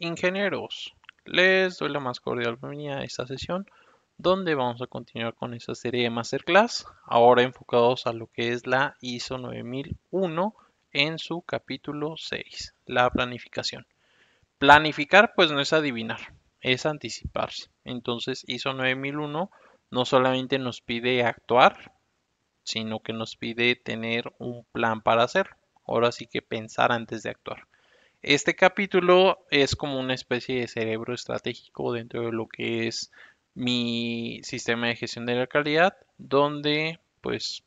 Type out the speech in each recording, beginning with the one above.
Ingenieros, les doy la más cordial bienvenida a esta sesión donde vamos a continuar con esta serie de Masterclass, ahora enfocados a lo que es la ISO 9001 en su capítulo 6, la planificación. Planificar pues no es adivinar, es anticiparse. Entonces ISO 9001 no solamente nos pide actuar, sino que nos pide tener un plan para hacerlo. Ahora sí que pensar antes de actuar. Este capítulo es como una especie de cerebro estratégico dentro de lo que es mi sistema de gestión de la calidad, donde pues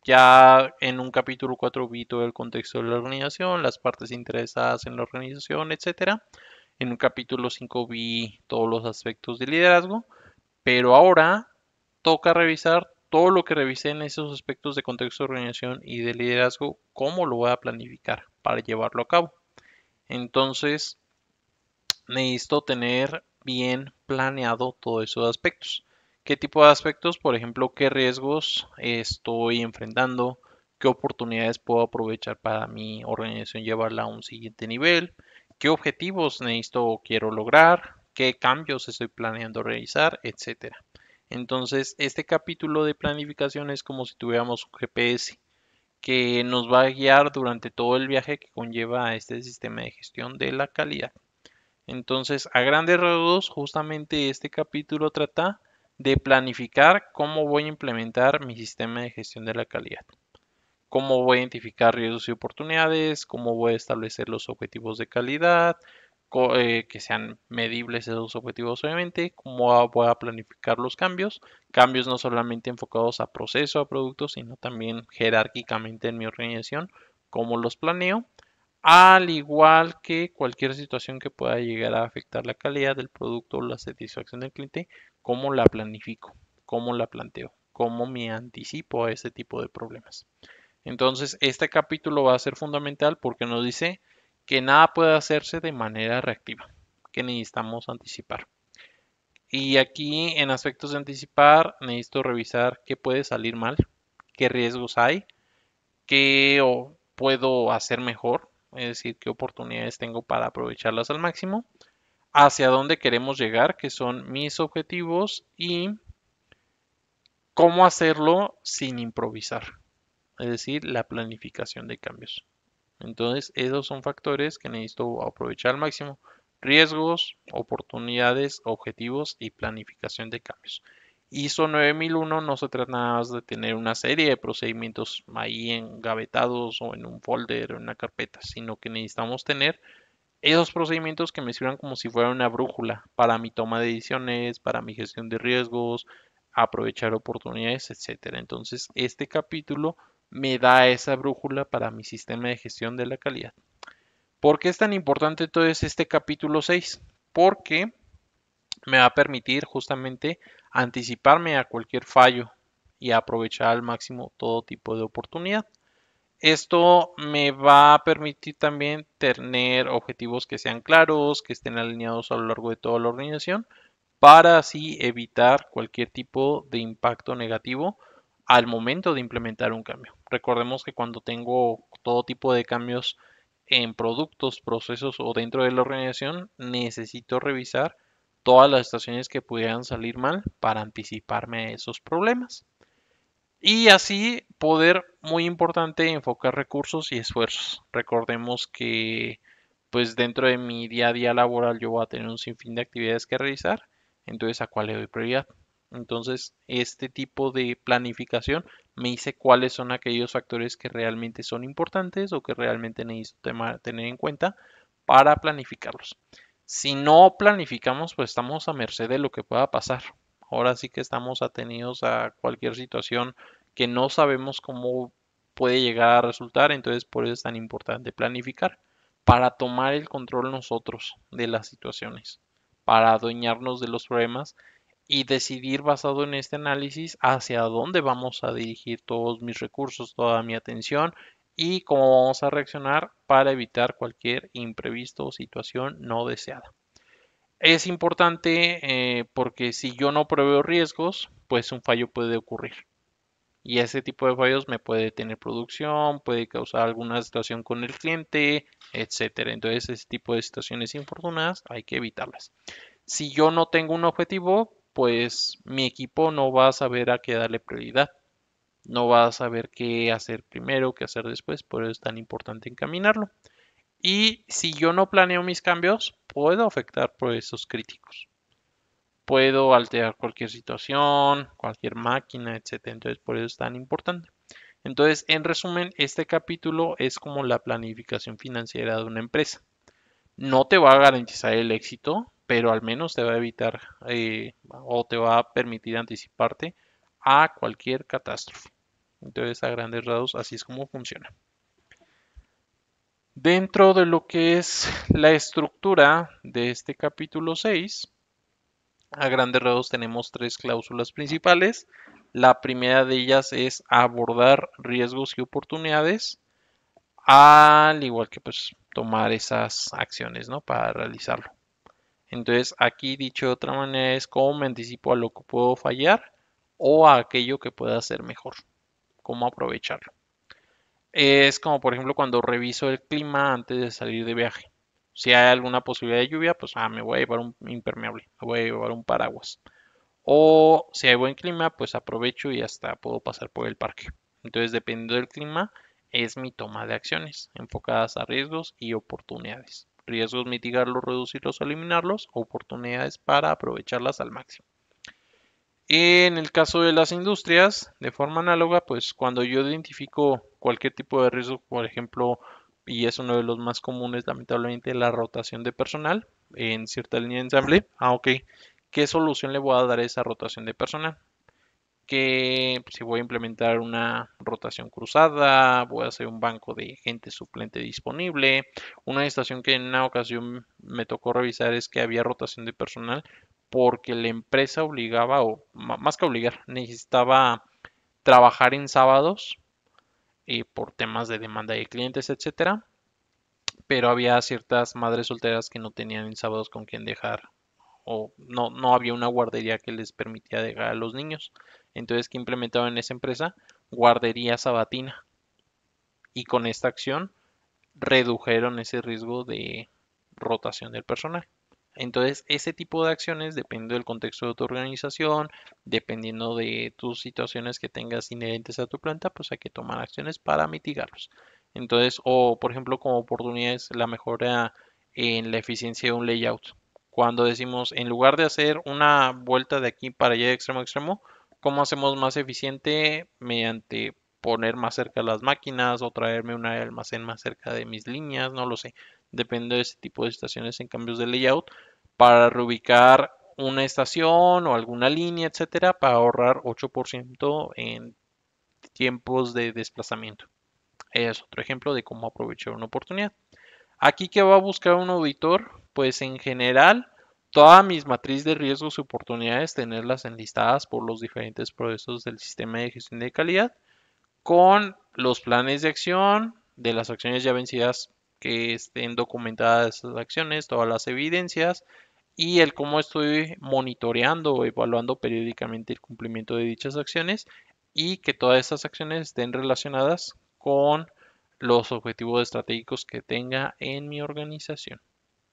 ya en un capítulo 4 vi todo el contexto de la organización, las partes interesadas en la organización, etcétera. En un capítulo 5 vi todos los aspectos de liderazgo, pero ahora toca revisar todo lo que revisé en esos aspectos de contexto de organización y de liderazgo, cómo lo voy a planificar para llevarlo a cabo. Entonces, necesito tener bien planeado todos esos aspectos. ¿Qué tipo de aspectos? Por ejemplo, ¿qué riesgos estoy enfrentando? ¿Qué oportunidades puedo aprovechar para mi organización llevarla a un siguiente nivel? ¿Qué objetivos necesito o quiero lograr? ¿Qué cambios estoy planeando realizar? Etcétera. Entonces, este capítulo de planificación es como si tuviéramos un GPS que nos va a guiar durante todo el viaje que conlleva a este sistema de gestión de la calidad. Entonces, a grandes rasgos, justamente este capítulo trata de planificar cómo voy a implementar mi sistema de gestión de la calidad, cómo voy a identificar riesgos y oportunidades, cómo voy a establecer los objetivos de calidad, que sean medibles esos objetivos obviamente, cómo voy a planificar los cambios, cambios no solamente enfocados a proceso, a productos, sino también jerárquicamente en mi organización, cómo los planeo, al igual que cualquier situación que pueda llegar a afectar la calidad del producto o la satisfacción del cliente, cómo la planifico, cómo la planteo, cómo me anticipo a ese tipo de problemas. Entonces, este capítulo va a ser fundamental porque nos dice que nada puede hacerse de manera reactiva, que necesitamos anticipar. Y aquí en aspectos de anticipar, necesito revisar qué puede salir mal, qué riesgos hay, qué puedo hacer mejor, es decir, qué oportunidades tengo para aprovecharlas al máximo, hacia dónde queremos llegar, que son mis objetivos y cómo hacerlo sin improvisar, es decir, la planificación de cambios. Entonces, esos son factores que necesito aprovechar al máximo. Riesgos, oportunidades, objetivos y planificación de cambios. ISO 9001 no se trata nada más de tener una serie de procedimientos ahí engavetados o en un folder o en una carpeta, sino que necesitamos tener esos procedimientos que me sirvan como si fuera una brújula para mi toma de decisiones, para mi gestión de riesgos, aprovechar oportunidades, etcétera. Entonces, este capítulo me da esa brújula para mi sistema de gestión de la calidad. ¿Por qué es tan importante entonces este capítulo 6? Porque me va a permitir justamente anticiparme a cualquier fallo y aprovechar al máximo todo tipo de oportunidad. Esto me va a permitir también tener objetivos que sean claros, que estén alineados a lo largo de toda la organización, para así evitar cualquier tipo de impacto negativo al momento de implementar un cambio. Recordemos que cuando tengo todo tipo de cambios en productos, procesos o dentro de la organización, necesito revisar todas las estaciones que pudieran salir mal para anticiparme a esos problemas. Y así poder, muy importante, enfocar recursos y esfuerzos. Recordemos que pues dentro de mi día a día laboral yo voy a tener un sinfín de actividades que realizar, entonces a cuál le doy prioridad. Entonces, este tipo de planificación me dice cuáles son aquellos factores que realmente son importantes o que realmente necesito tener en cuenta para planificarlos. Si no planificamos, pues estamos a merced de lo que pueda pasar. Ahora sí que estamos atenidos a cualquier situación que no sabemos cómo puede llegar a resultar, entonces por eso es tan importante planificar, para tomar el control nosotros de las situaciones, para adueñarnos de los problemas y decidir basado en este análisis hacia dónde vamos a dirigir todos mis recursos, toda mi atención y cómo vamos a reaccionar para evitar cualquier imprevisto o situación no deseada. Es importante porque si yo no preveo riesgos, pues un fallo puede ocurrir. Y ese tipo de fallos me puede detener producción, puede causar alguna situación con el cliente, etcétera. Entonces, ese tipo de situaciones infortunadas hay que evitarlas. Si yo no tengo un objetivo, pues mi equipo no va a saber a qué darle prioridad. No va a saber qué hacer primero, qué hacer después, por eso es tan importante encaminarlo. Y si yo no planeo mis cambios, puedo afectar procesos críticos. Puedo alterar cualquier situación, cualquier máquina, etcétera. Entonces, por eso es tan importante. Entonces, en resumen, este capítulo es como la planificación financiera de una empresa. No te va a garantizar el éxito, pero al menos te va a evitar o te va a permitir anticiparte a cualquier catástrofe. Entonces, a grandes rasgos, así es como funciona. Dentro de lo que es la estructura de este capítulo 6, a grandes rasgos tenemos tres cláusulas principales. La primera de ellas es abordar riesgos y oportunidades, al igual que pues tomar esas acciones, ¿no? Para realizarlo. Entonces, aquí dicho de otra manera es cómo me anticipo a lo que puedo fallar o a aquello que pueda hacer mejor, cómo aprovecharlo. Es como por ejemplo cuando reviso el clima antes de salir de viaje. Si hay alguna posibilidad de lluvia, pues me voy a llevar un impermeable, me voy a llevar un paraguas. O si hay buen clima, pues aprovecho y hasta puedo pasar por el parque. Entonces, dependiendo del clima, es mi toma de acciones enfocadas a riesgos y oportunidades. Riesgos mitigarlos, reducirlos o eliminarlos, oportunidades para aprovecharlas al máximo. En el caso de las industrias, de forma análoga, pues cuando yo identifico cualquier tipo de riesgo, por ejemplo, y es uno de los más comunes, lamentablemente, la rotación de personal en cierta línea de ensamble. Ok. ¿Qué solución le voy a dar a esa rotación de personal? Que pues, si voy a implementar una rotación cruzada, voy a hacer un banco de gente suplente disponible. Una situación que en una ocasión me tocó revisar es que había rotación de personal porque la empresa obligaba, o más que obligar, necesitaba trabajar en sábados por temas de demanda de clientes, etcétera. Pero había ciertas madres solteras que no tenían en sábados con quien dejar o no había una guardería que les permitía dejar a los niños. Entonces, ¿qué implementaron en esa empresa? Guardería sabatina. Y con esta acción redujeron ese riesgo de rotación del personal. Entonces, ese tipo de acciones, dependiendo del contexto de tu organización, dependiendo de tus situaciones que tengas inherentes a tu planta, pues hay que tomar acciones para mitigarlos. Entonces, o por ejemplo, como oportunidades, la mejora en la eficiencia de un layout. Cuando decimos, en lugar de hacer una vuelta de aquí para allá de extremo a extremo, ¿cómo hacemos más eficiente? Mediante poner más cerca las máquinas o traerme un almacén más cerca de mis líneas, no lo sé. Depende de ese tipo de estaciones en cambios de layout para reubicar una estación o alguna línea, etcétera, para ahorrar 8% en tiempos de desplazamiento. Es otro ejemplo de cómo aprovechar una oportunidad. Aquí que va a buscar un auditor, pues en general, todas mis matrices de riesgos y oportunidades, tenerlas enlistadas por los diferentes procesos del sistema de gestión de calidad, con los planes de acción de las acciones ya vencidas que estén documentadas esas acciones, todas las evidencias y el cómo estoy monitoreando o evaluando periódicamente el cumplimiento de dichas acciones y que todas esas acciones estén relacionadas con los objetivos estratégicos que tenga en mi organización.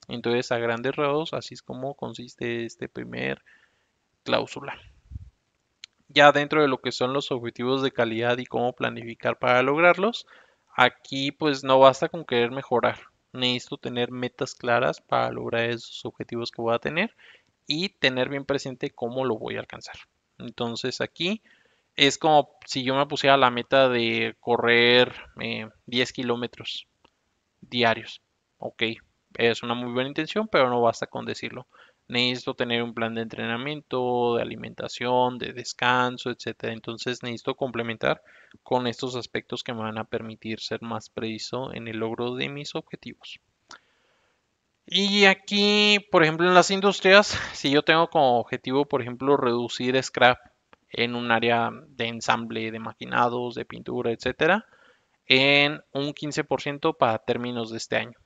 Entonces, a grandes rasgos, así es como consiste este primer cláusula. Ya dentro de lo que son los objetivos de calidad y cómo planificar para lograrlos, aquí pues no basta con querer mejorar. Necesito tener metas claras para lograr esos objetivos que voy a tener y tener bien presente cómo lo voy a alcanzar. Entonces aquí es como si yo me pusiera la meta de correr 10 kilómetros diarios. Ok, es una muy buena intención, pero no basta con decirlo. Necesito tener un plan de entrenamiento, de alimentación, de descanso, etcétera. Entonces necesito complementar con estos aspectos que me van a permitir ser más preciso en el logro de mis objetivos. Y aquí, por ejemplo, en las industrias, si yo tengo como objetivo, por ejemplo, reducir scrap en un área de ensamble de maquinados, de pintura, etcétera, en un 15% para términos de este año.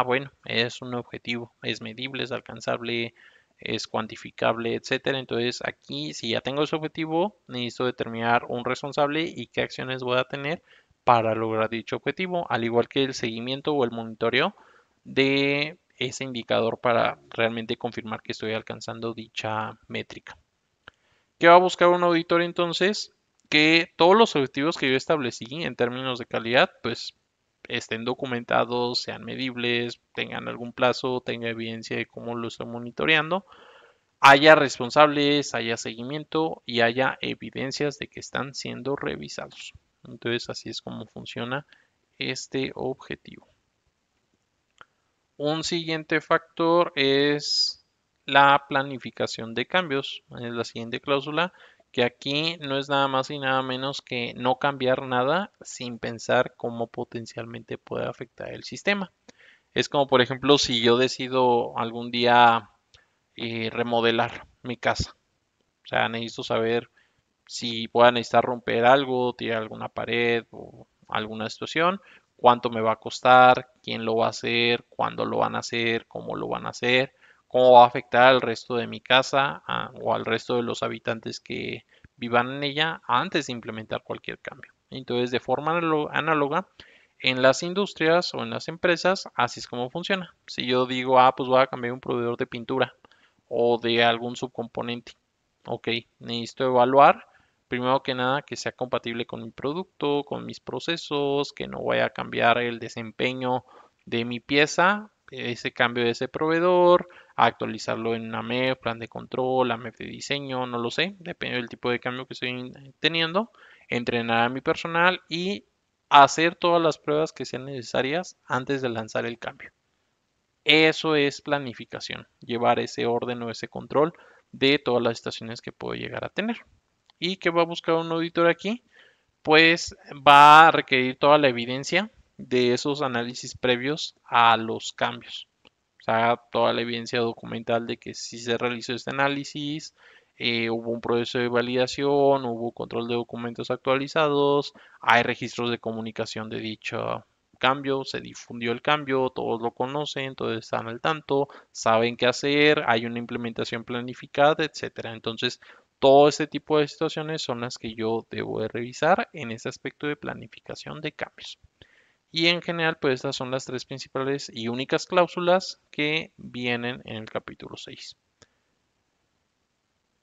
Bueno, es un objetivo, es medible, es alcanzable, es cuantificable, etcétera. Entonces aquí, si ya tengo ese objetivo, necesito determinar un responsable y qué acciones voy a tener para lograr dicho objetivo, al igual que el seguimiento o el monitoreo de ese indicador para realmente confirmar que estoy alcanzando dicha métrica. ¿Qué va a buscar un auditor entonces? Que todos los objetivos que yo establecí en términos de calidad, pues estén documentados, sean medibles, tengan algún plazo, tenga evidencia de cómo lo estoy monitoreando, haya responsables, haya seguimiento y haya evidencias de que están siendo revisados. Entonces así es como funciona este objetivo. Un siguiente factor es la planificación de cambios. Es la siguiente cláusula, que aquí no es nada más y nada menos que no cambiar nada sin pensar cómo potencialmente puede afectar el sistema. Es como, por ejemplo, si yo decido algún día remodelar mi casa. O sea, necesito saber si voy a necesitar romper algo, tirar alguna pared o alguna situación, cuánto me va a costar, quién lo va a hacer, cuándo lo van a hacer, cómo lo van a hacer, cómo va a afectar al resto de mi casa o al resto de los habitantes que vivan en ella antes de implementar cualquier cambio. Entonces, de forma análoga, en las industrias o en las empresas, así es como funciona. Si yo digo, pues voy a cambiar un proveedor de pintura o de algún subcomponente, ok, necesito evaluar primero que nada que sea compatible con mi producto, con mis procesos, que no vaya a cambiar el desempeño de mi pieza, ese cambio de ese proveedor, a actualizarlo en una MEF, plan de control, AMEF de diseño, no lo sé, depende del tipo de cambio que estoy teniendo, entrenar a mi personal y hacer todas las pruebas que sean necesarias antes de lanzar el cambio. Eso es planificación, llevar ese orden o ese control de todas las estaciones que puedo llegar a tener. ¿Y qué va a buscar un auditor aquí? Pues va a requerir toda la evidencia de esos análisis previos a los cambios. O sea, toda la evidencia documental de que si se realizó este análisis, hubo un proceso de validación, hubo control de documentos actualizados, hay registros de comunicación de dicho cambio, se difundió el cambio, todos lo conocen, todos están al tanto, saben qué hacer, hay una implementación planificada, etcétera. Entonces, todo este tipo de situaciones son las que yo debo de revisar en ese aspecto de planificación de cambios. Y en general, pues estas son las tres principales y únicas cláusulas que vienen en el capítulo 6.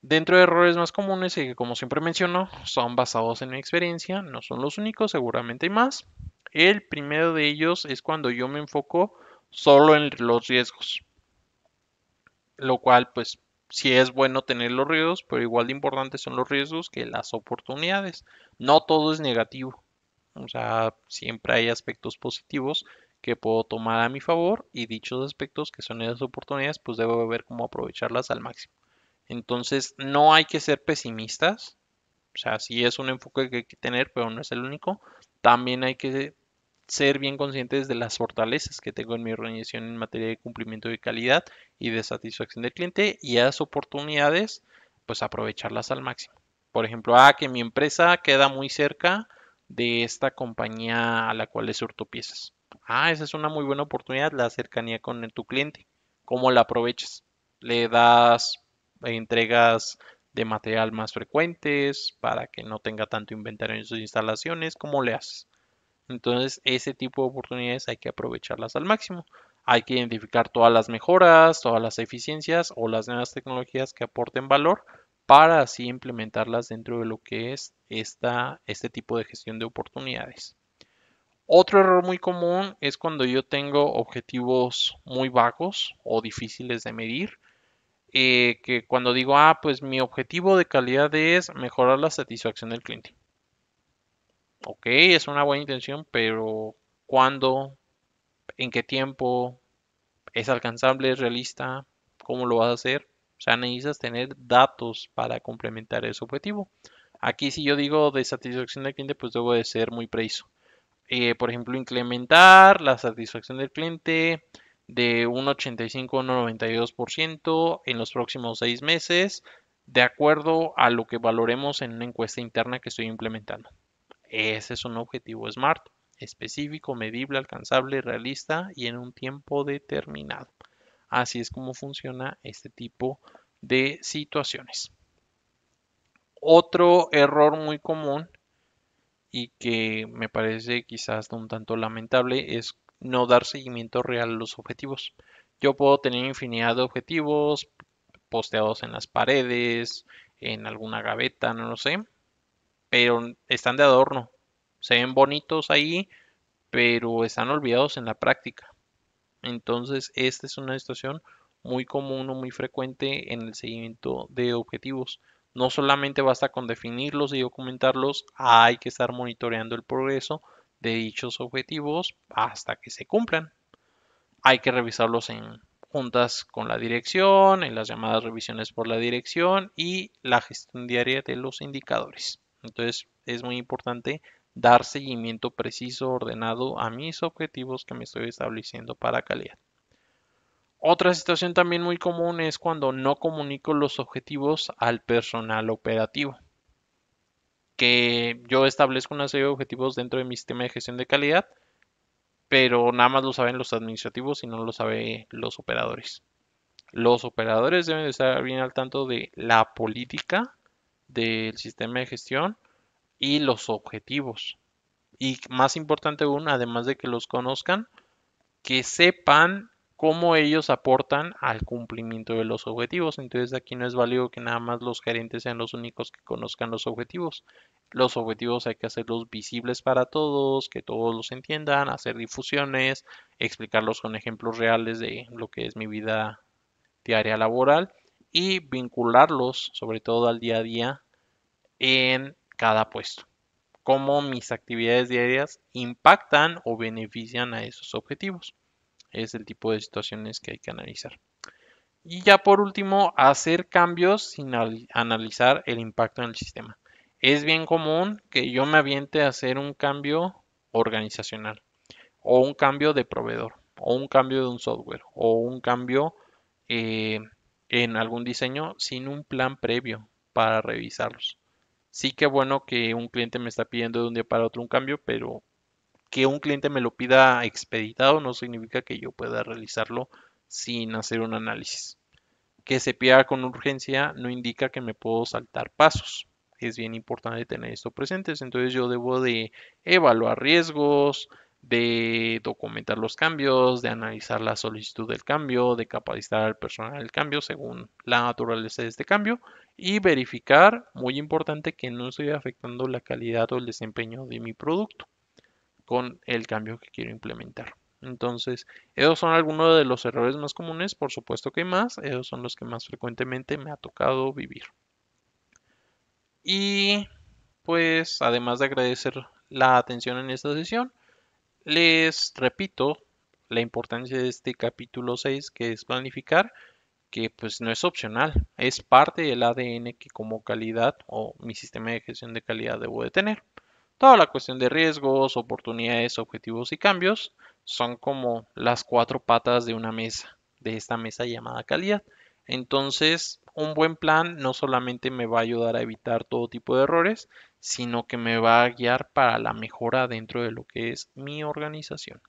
Dentro de errores más comunes y que como siempre menciono, son basados en mi experiencia, no son los únicos, seguramente hay más. El primero de ellos es cuando yo me enfoco solo en los riesgos, lo cual pues sí es bueno tener los riesgos, pero igual de importantes son los riesgos que las oportunidades. No todo es negativo. O sea, siempre hay aspectos positivos que puedo tomar a mi favor y dichos aspectos que son esas oportunidades, pues debo ver cómo aprovecharlas al máximo. Entonces, no hay que ser pesimistas. O sea, sí es un enfoque que hay que tener, pero no es el único. También hay que ser bien conscientes de las fortalezas que tengo en mi organización en materia de cumplimiento de calidad y de satisfacción del cliente y esas oportunidades, pues aprovecharlas al máximo. Por ejemplo, que mi empresa queda muy cerca de esta compañía a la cual le surto piezas. Esa es una muy buena oportunidad, la cercanía con tu cliente. ¿Cómo la aprovechas? Le das entregas de material más frecuentes para que no tenga tanto inventario en sus instalaciones. ¿Cómo le haces? Entonces, ese tipo de oportunidades hay que aprovecharlas al máximo. Hay que identificar todas las mejoras, todas las eficiencias o las nuevas tecnologías que aporten valor para así implementarlas dentro de lo que es este tipo de gestión de oportunidades. Otro error muy común es cuando yo tengo objetivos muy vagos o difíciles de medir, que cuando digo, pues mi objetivo de calidad es mejorar la satisfacción del cliente. Ok, es una buena intención, pero ¿cuándo? ¿En qué tiempo? ¿Es alcanzable? ¿Es realista? ¿Cómo lo vas a hacer? O sea, necesitas tener datos para complementar ese objetivo. Aquí si yo digo de satisfacción del cliente, pues debo de ser muy preciso. Por ejemplo, incrementar la satisfacción del cliente de un 85 a un 92% en los próximos 6 meses, de acuerdo a lo que valoremos en una encuesta interna que estoy implementando. Ese es un objetivo SMART, específico, medible, alcanzable, realista y en un tiempo determinado. Así es como funciona este tipo de situaciones. Otro error muy común y que me parece quizás un tanto lamentable es no dar seguimiento real a los objetivos. Yo puedo tener infinidad de objetivos posteados en las paredes, en alguna gaveta, no lo sé, pero están de adorno. Se ven bonitos ahí, pero están olvidados en la práctica. Entonces, esta es una situación muy común o muy frecuente en el seguimiento de objetivos. No solamente basta con definirlos y documentarlos, hay que estar monitoreando el progreso de dichos objetivos hasta que se cumplan. Hay que revisarlos en juntas con la dirección, en las llamadas revisiones por la dirección y la gestión diaria de los indicadores. Entonces, es muy importante dar seguimiento preciso, ordenado a mis objetivos que me estoy estableciendo para calidad. Otra situación también muy común es cuando no comunico los objetivos al personal operativo, que yo establezco una serie de objetivos dentro de mi sistema de gestión de calidad, pero nada más lo saben los administrativos y no lo saben los operadores. Los operadores deben de estar bien al tanto de la política del sistema de gestión y los objetivos. Y más importante aún, además de que los conozcan, que sepan cómo ellos aportan al cumplimiento de los objetivos. Entonces aquí no es válido que nada más los gerentes sean los únicos que conozcan los objetivos. Los objetivos hay que hacerlos visibles para todos, que todos los entiendan, hacer difusiones, explicarlos con ejemplos reales de lo que es mi vida diaria laboral y vincularlos sobre todo al día a día en cada puesto. Cómo mis actividades diarias impactan o benefician a esos objetivos. Es el tipo de situaciones que hay que analizar. Y ya por último, hacer cambios sin analizar el impacto en el sistema. Es bien común que yo me aviente a hacer un cambio organizacional o un cambio de proveedor o un cambio de un software o un cambio eh, en algún diseño sin un plan previo para revisarlos. Sí que bueno que un cliente me está pidiendo de un día para otro un cambio, pero que un cliente me lo pida expeditado no significa que yo pueda realizarlo sin hacer un análisis. Que se pida con urgencia no indica que me puedo saltar pasos. Es bien importante tener esto presentes. Entonces yo debo de evaluar riesgos, de documentar los cambios, de analizar la solicitud del cambio, de capacitar al personal del cambio según la naturaleza de este cambio y verificar, muy importante, que no estoy afectando la calidad o el desempeño de mi producto con el cambio que quiero implementar. Entonces, esos son algunos de los errores más comunes, por supuesto que hay más, esos son los que más frecuentemente me ha tocado vivir. Y pues, además de agradecer la atención en esta sesión, les repito la importancia de este capítulo 6, que es planificar, que pues no es opcional, es parte del ADN que como calidad o mi sistema de gestión de calidad debo de tener. Toda la cuestión de riesgos, oportunidades, objetivos y cambios son como las cuatro patas de una mesa, de esta mesa llamada calidad. Entonces, un buen plan no solamente me va a ayudar a evitar todo tipo de errores, sino que me va a guiar para la mejora dentro de lo que es mi organización.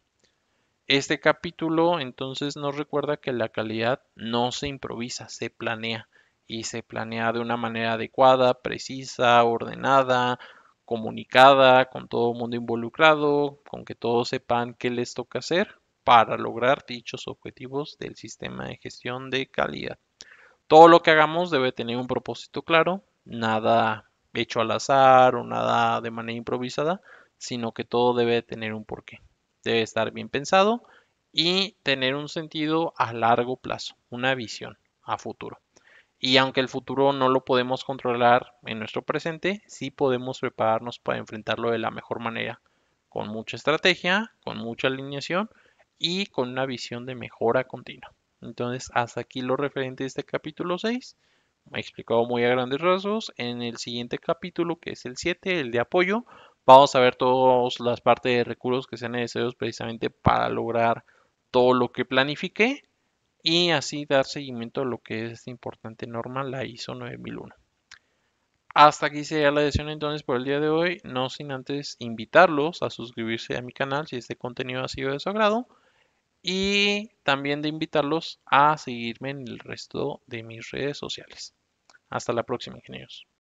Este capítulo entonces nos recuerda que la calidad no se improvisa, se planea y se planea de una manera adecuada, precisa, ordenada, comunicada, con todo el mundo involucrado, con que todos sepan qué les toca hacer para lograr dichos objetivos del sistema de gestión de calidad. Todo lo que hagamos debe tener un propósito claro, nada hecho al azar o nada de manera improvisada, sino que todo debe tener un porqué. Debe estar bien pensado y tener un sentido a largo plazo, una visión a futuro. Y aunque el futuro no lo podemos controlar en nuestro presente, sí podemos prepararnos para enfrentarlo de la mejor manera, con mucha estrategia, con mucha alineación y con una visión de mejora continua. Entonces, hasta aquí lo referente a este capítulo 6. Me he explicado muy a grandes rasgos. En el siguiente capítulo, que es el 7, el de apoyo, vamos a ver todas las partes de recursos que sean necesarios precisamente para lograr todo lo que planifique y así dar seguimiento a lo que es esta importante norma, la ISO 9001. Hasta aquí sería la edición entonces por el día de hoy, no sin antes invitarlos a suscribirse a mi canal si este contenido ha sido de su agrado y también de invitarlos a seguirme en el resto de mis redes sociales. Hasta la próxima, ingenieros.